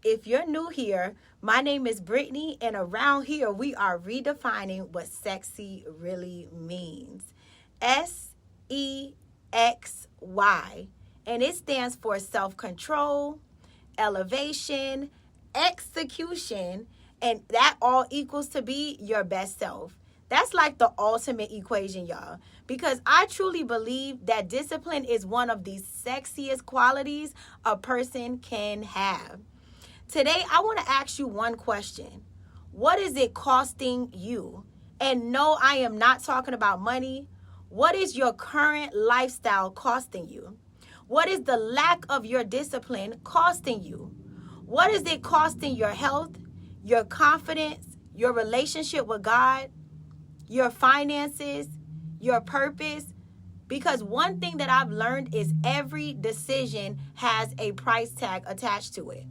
If you're new here, my name is Brittany, and around here we are redefining what sexy really means. SEXY. And it stands for self-control, elevation, execution, and that all equals to be your best self. That's like the ultimate equation, y'all. Because I truly believe that discipline is one of the sexiest qualities a person can have. Today, I want to ask you one question. What is it costing you? And no, I am not talking about money. What is your current lifestyle costing you? What is the lack of your discipline costing you? What is it costing your health, your confidence, your relationship with God, your finances, your purpose? Because one thing that I've learned is every decision has a price tag attached to it.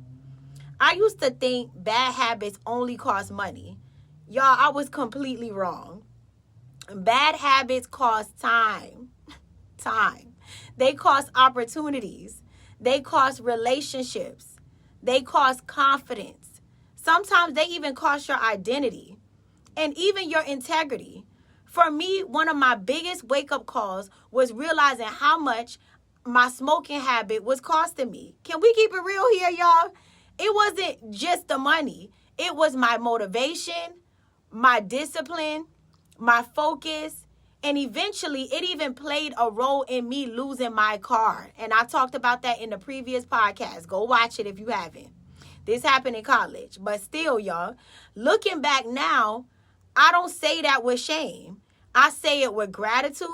I used to think bad habits only cost money. Y'all, I was completely wrong. Bad habits cost time. Time. They cost opportunities. They cost relationships. They cost confidence. Sometimes they even cost your identity and even your integrity. For me, one of my biggest wake-up calls was realizing how much my smoking habit was costing me. Can we keep it real here, y'all? It wasn't just the money. It was my motivation, my discipline, my focus, and eventually it even played a role in me losing my car. And I talked about that in the previous podcast. Go watch it if you haven't. This happened in college. But still, y'all, looking back now, I don't say that with shame. I say it with gratitude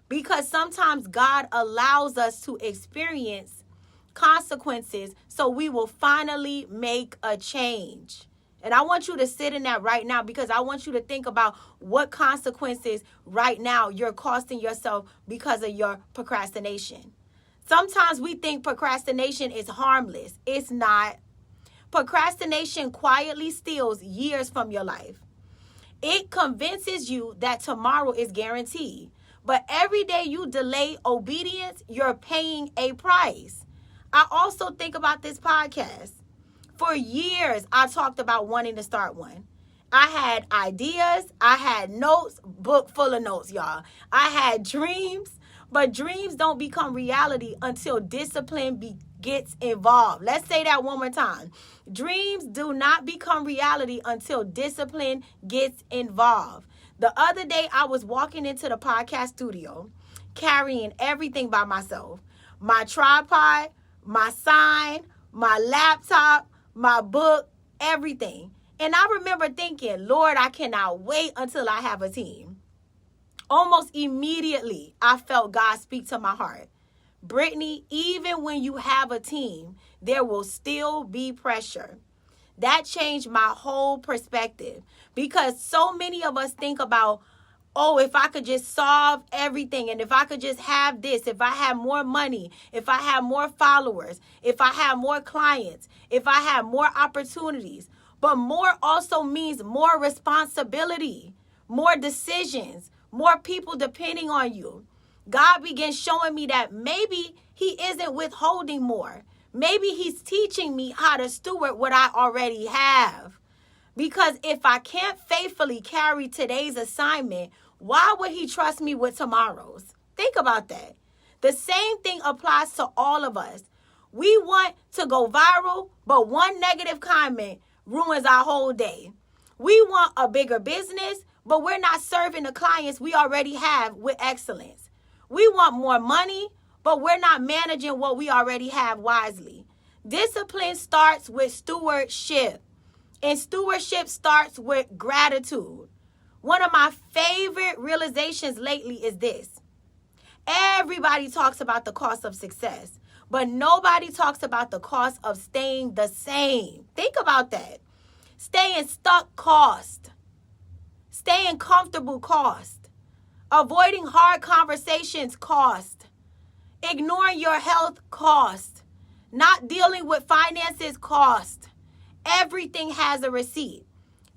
because sometimes God allows us to experience consequences so we will finally make a change. And I want you to sit in that right now because I want you to think about what consequences right now you're costing yourself because of your procrastination. Sometimes we think procrastination is harmless. It's not. Procrastination quietly steals years from your life. It convinces you that tomorrow is guaranteed. But every day you delay obedience, you're paying a price. I also think about this podcast. For years, I talked about wanting to start one. I had ideas. I had notes, book full of notes, y'all. I had dreams, but dreams don't become reality until discipline gets involved. Let's say that one more time. Dreams do not become reality until discipline gets involved. The other day, I was walking into the podcast studio, carrying everything by myself. My tripod, my sign, my laptop, my book, everything. And I remember thinking, Lord, I cannot wait until I have a team. Almost immediately, I felt God speak to my heart. Brittany, even when you have a team, there will still be pressure. That changed my whole perspective because so many of us think about, oh, if I could just solve everything and if I could just have this, if I have more money, if I have more followers, if I have more clients, if I have more opportunities. But more also means more responsibility, more decisions, more people depending on you. God began showing me that maybe he isn't withholding more. Maybe he's teaching me how to steward what I already have. Because if I can't faithfully carry today's assignment, why would he trust me with tomorrow's? Think about that. The same thing applies to all of us. We want to go viral, but one negative comment ruins our whole day. We want a bigger business, but we're not serving the clients we already have with excellence. We want more money, but we're not managing what we already have wisely. Discipline starts with stewardship, and stewardship starts with gratitude. One of my favorite realizations lately is this. Everybody talks about the cost of success, but nobody talks about the cost of staying the same. Think about that. Staying stuck cost. Staying comfortable cost. Avoiding hard conversations cost. Ignoring your health cost. Not dealing with finances cost. Everything has a receipt.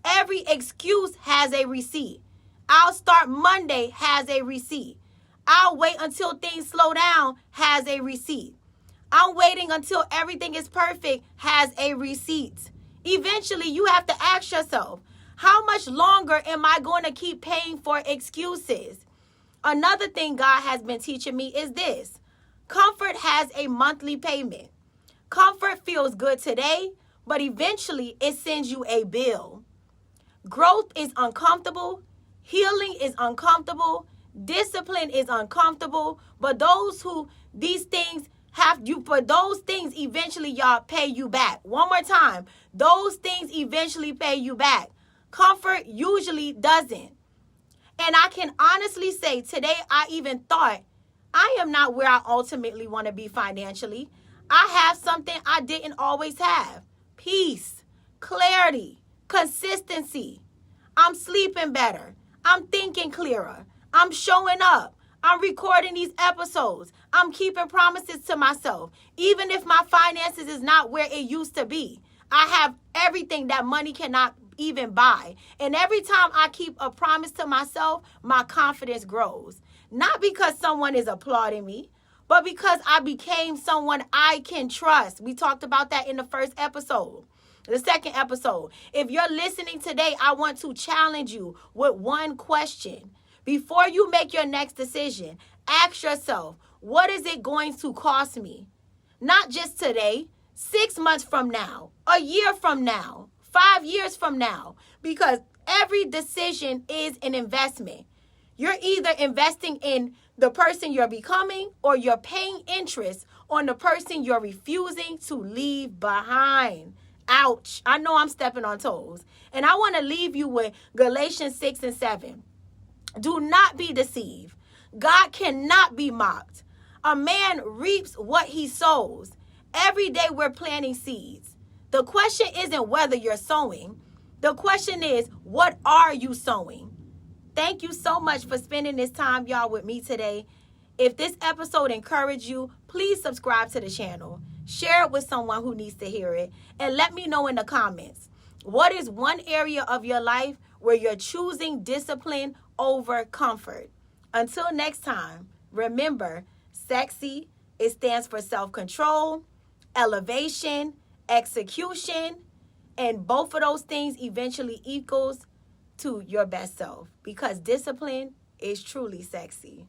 Every excuse has a receipt. I'll start Monday has a receipt. I'll wait until things slow down has a receipt. I'm waiting until everything is perfect has a receipt. Eventually, you have to ask yourself, how much longer am I going to keep paying for excuses? Another thing God has been teaching me is this. Comfort has a monthly payment. Comfort feels good today, but eventually it sends you a bill. Growth is uncomfortable. Healing is uncomfortable. Discipline is uncomfortable. But these things eventually, y'all, pay you back. One more time. Those things eventually pay you back. Comfort usually doesn't. And I can honestly say today I even thought I am not where I ultimately want to be financially. I have something I didn't always have. Peace, clarity, consistency. I'm sleeping better. I'm thinking clearer. I'm showing up. I'm recording these episodes. I'm keeping promises to myself. Even if my finances is not where it used to be, I have everything that money cannot even buy. And every time I keep a promise to myself, my confidence grows. Not because someone is applauding me, but because I became someone I can trust. We talked about that in the first episode. The second episode. If you're listening today, I want to challenge you with one question. Before you make your next decision, ask yourself, what is it going to cost me? Not just today, 6 months from now, a year from now, 5 years from now, because every decision is an investment. You're either investing in the person you're becoming or you're paying interest on the person you're refusing to leave behind. Ouch. I know I'm stepping on toes. And I want to leave you with Galatians 6 and 7. Do not be deceived. God cannot be mocked. A man reaps what he sows. Every day we're planting seeds. The question isn't whether you're sowing. The question is, what are you sowing? Thank you so much for spending this time, y'all, with me today. If this episode encouraged you, please subscribe to the channel. Share it with someone who needs to hear it. And let me know in the comments, what is one area of your life where you're choosing discipline over comfort? Until next time, remember, sexy, it stands for self-control, elevation, execution, and both of those things eventually equals to your best self, because discipline is truly sexy.